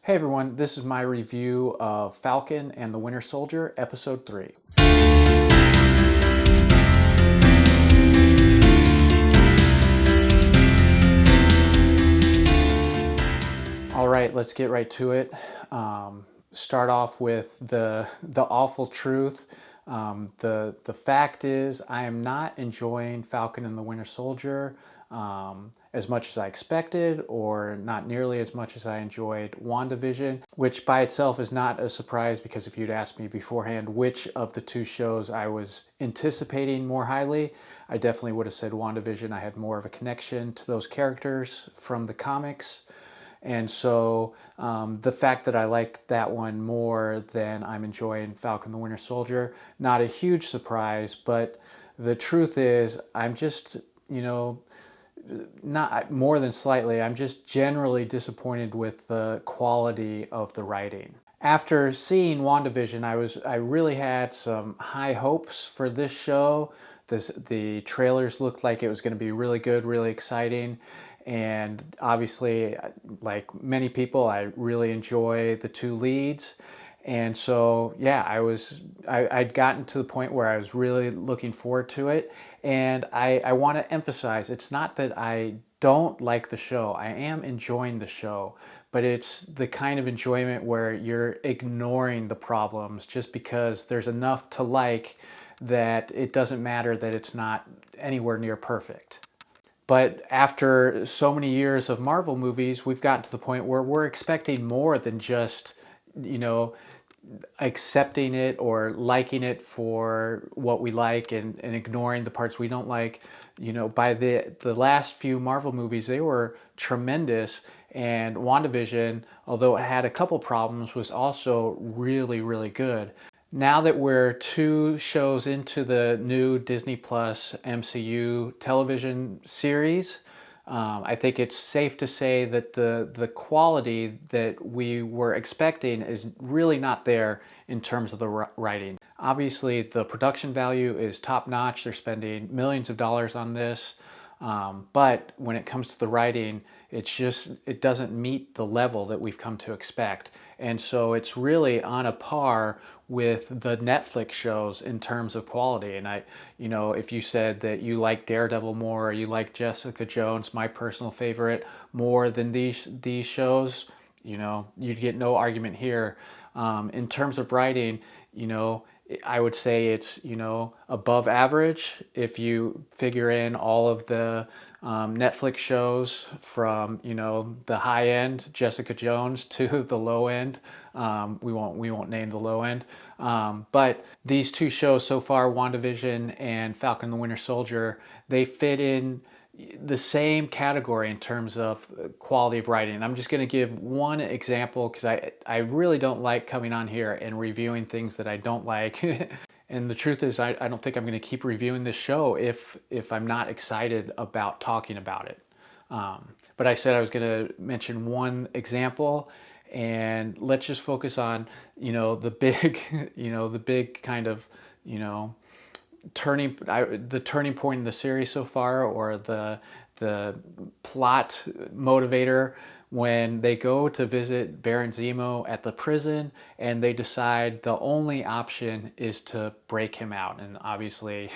Hey everyone, this is my review of Falcon and the Winter Soldier, Episode 3. All right, let's get right to it. Start off with the awful truth. The fact is, I am not enjoying Falcon and the Winter Soldier as much as I expected, or not nearly as much as I enjoyed WandaVision, which by itself is not a surprise because if you'd asked me beforehand which of the two shows I was anticipating more highly, I definitely would have said WandaVision. I had more of a connection to those characters from the comics. And so the fact that I like that one more than I'm enjoying Falcon the Winter Soldier, not a huge surprise, but the truth is I'm just, not more than slightly, I'm just generally disappointed with the quality of the writing. After seeing WandaVision, I really had some high hopes for this show. The trailers looked like it was going to be really good, really exciting, and obviously, like many people, I really enjoy the two leads. And so, yeah, I'd gotten to the point where I was really looking forward to it. And I want to emphasize, it's not that I don't like the show. I am enjoying the show, but it's the kind of enjoyment where you're ignoring the problems just because there's enough to like that it doesn't matter that it's not anywhere near perfect. But after so many years of Marvel movies, we've gotten to the point where we're expecting more than just, you know, accepting it or liking it for what we like and ignoring the parts we don't like. By the last few Marvel movies, they were tremendous. And WandaVision, although it had a couple problems, was also really, really good. Now that we're two shows into the new Disney Plus MCU television series, I think it's safe to say that the quality that we were expecting is really not there in terms of the writing. Obviously, the production value is top notch. They're spending millions of dollars on this. But when it comes to the writing, it doesn't meet the level that we've come to expect. And so it's really on a par with the Netflix shows in terms of quality. And if you said that you like Daredevil more, or you like Jessica Jones, my personal favorite, more than these shows, you'd get no argument here. In terms of writing, I would say it's, above average if you figure in all of the Netflix shows from, the high end, Jessica Jones, to the low end. We won't name the low end. But these two shows so far, WandaVision and Falcon the Winter Soldier, they fit in the same category in terms of quality of writing. I'm just going to give one example because I really don't like coming on here and reviewing things that I don't like. And the truth is, I don't think I'm going to keep reviewing this show if I'm not excited about talking about it. But I said I was going to mention one example, and let's just focus on the big the big kind of the turning point in the series so far, or the plot motivator, when they go to visit Baron Zemo at the prison and they decide the only option is to break him out. And obviously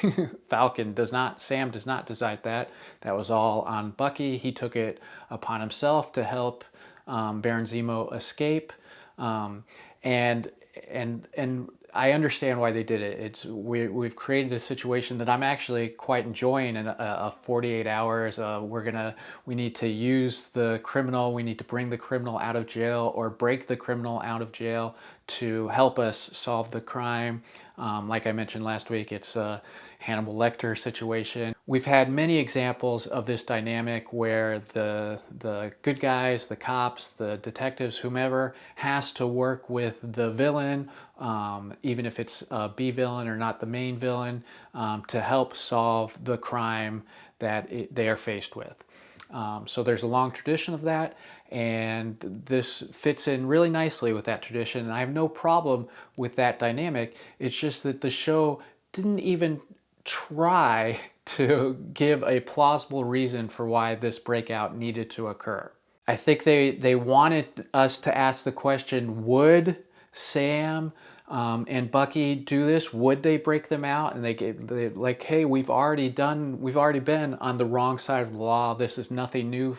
Sam does not decide that. That was all on Bucky. He took it upon himself to help Baron Zemo escape. And I understand why they did it. We've created a situation that I'm actually quite enjoying. In a 48 hours, we need to use the criminal. We need to bring the criminal out of jail or break the criminal out of jail to help us solve the crime. Like I mentioned last week, it's a Hannibal Lecter situation. We've had many examples of this dynamic where the good guys, the cops, the detectives, whomever, has to work with the villain, even if it's a B villain or not the main villain, to help solve the crime that they are faced with. So there's a long tradition of that, and this fits in really nicely with that tradition, and I have no problem with that dynamic. It's just that the show didn't even try to give a plausible reason for why this breakout needed to occur. I think they wanted us to ask the question, would Sam and Bucky do this? Would they break them out? And they like, hey, we've already been on the wrong side of the law. This is nothing new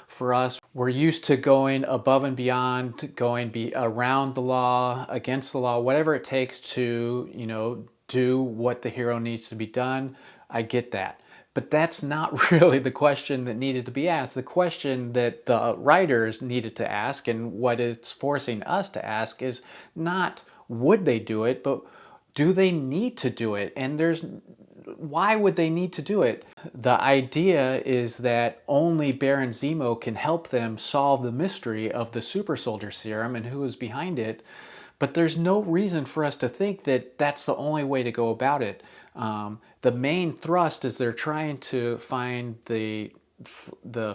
for us. We're used to going above and beyond, going around the law, against the law, whatever it takes to, do what the hero needs to be done. I get that. But that's not really the question that needed to be asked. The question that the writers needed to ask, and what it's forcing us to ask, is not would they do it, but do they need to do it? And why would they need to do it? The idea is that only Baron Zemo can help them solve the mystery of the super soldier serum and who is behind it. But there's no reason for us to think that that's the only way to go about it. The main thrust is they're trying to find the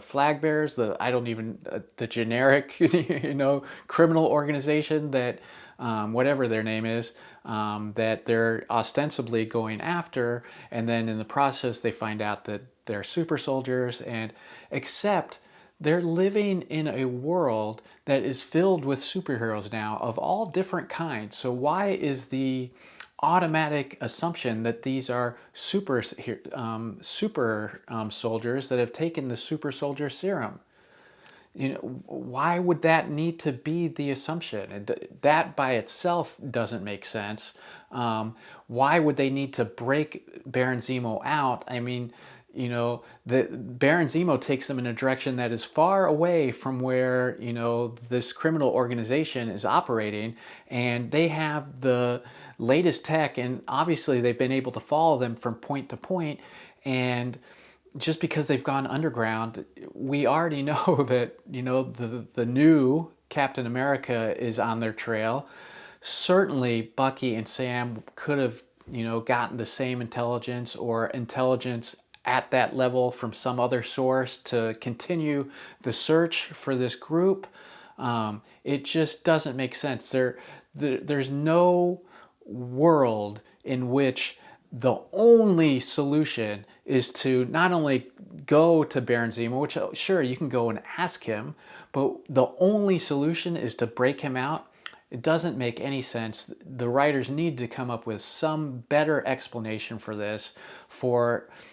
flag bearers, the generic criminal organization that whatever their name is, that they're ostensibly going after, and then in the process they find out that they're super soldiers, and except they're living in a world that is filled with superheroes now of all different kinds. So why is the automatic assumption that these are super soldiers that have taken the super soldier serum? Why would that need to be the assumption? And that by itself doesn't make sense. Why would they need to break Baron Zemo out? I mean, the Baron Zemo takes them in a direction that is far away from where this criminal organization is operating, and they have the latest tech, and obviously they've been able to follow them from point to point, and just because they've gone underground, we already know that the new Captain America is on their trail. Certainly, Bucky and Sam could have gotten the same intelligence or intelligence at that level from some other source to continue the search for this group. It just doesn't make sense. There's no world in which the only solution is to not only go to Baron Zemo, which sure you can go and ask him, but the only solution is to break him out. It doesn't make any sense. The writers need to come up with some better explanation for this,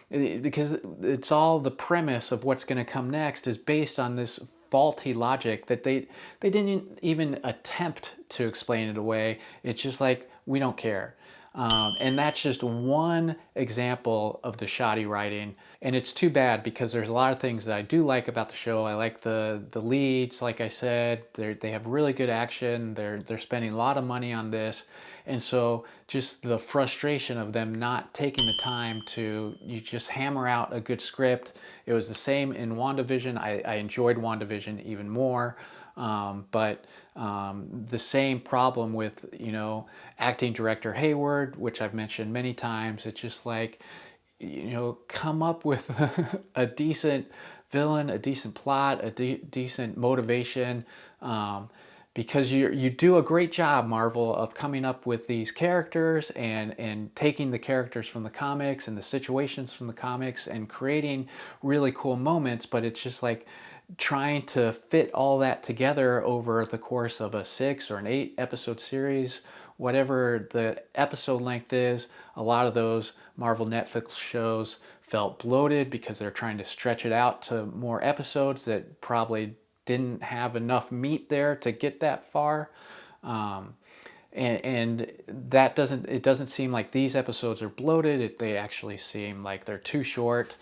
because it's all the premise of what's going to come next is based on this faulty logic that they didn't even attempt to explain it away. It's just like, we don't care. And that's just one example of the shoddy writing. And it's too bad because there's a lot of things that I do like about the show. I like the leads, like I said, they have really good action. They're spending a lot of money on this. And so just the frustration of them not taking the time to you just hammer out a good script. It was the same in WandaVision. I enjoyed WandaVision even more. But the same problem with, acting director Hayward, which I've mentioned many times. It's just like, come up with a decent villain, a decent plot, a decent motivation. Because you do a great job, Marvel, of coming up with these characters and taking the characters from the comics and the situations from the comics and creating really cool moments, but it's just like trying to fit all that together over the course of a 6 or an 8 episode series, whatever the episode length is. A lot of those Marvel Netflix shows felt bloated because they're trying to stretch it out to more episodes that probably didn't have enough meat there to get that far. And that doesn't seem like these episodes are bloated. They actually seem like they're too short,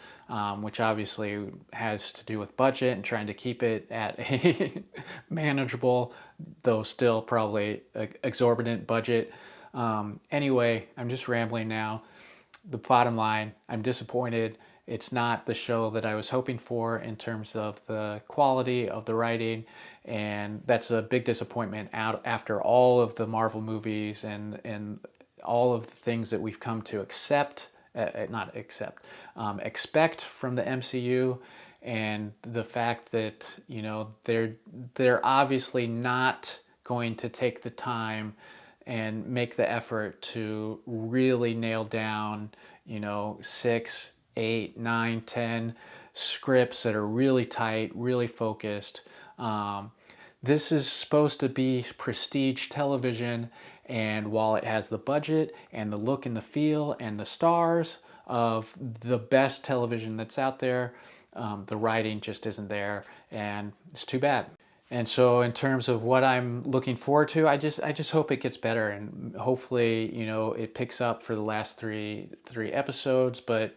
which obviously has to do with budget and trying to keep it at a manageable, though still probably exorbitant budget. Anyway, I'm just rambling now. The bottom line, I'm disappointed. It's not the show that I was hoping for in terms of the quality of the writing, and that's a big disappointment out after all of the Marvel movies and all of the things that we've come to expect from the MCU, and the fact that they're obviously not going to take the time and make the effort to really nail down 6, 8, 9, 10 scripts that are really tight, really focused. This is supposed to be prestige television, and while it has the budget and the look and the feel and the stars of the best television that's out there, the writing just isn't there, and it's too bad. And so in terms of what I'm looking forward to, I just hope it gets better, and hopefully, it picks up for the last three episodes. But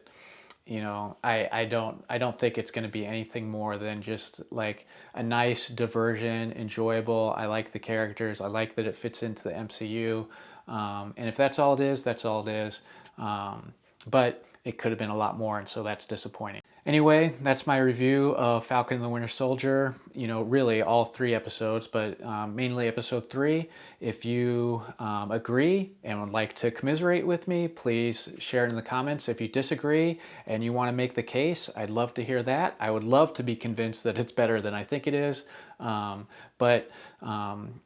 I don't think it's going to be anything more than just like a nice diversion, enjoyable. I like the characters. I like that it fits into the MCU. And if that's all it is, that's all it is. But it could have been a lot more, and so that's disappointing. Anyway, that's my review of Falcon and the Winter Soldier. Really all 3 episodes, but mainly episode 3. If you agree and would like to commiserate with me, please share it in the comments. If you disagree and you want to make the case, I'd love to hear that. I would love to be convinced that it's better than I think it is. But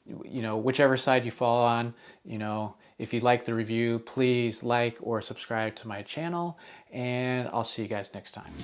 whichever side you fall on, if you like the review, please like or subscribe to my channel, and I'll see you guys next time.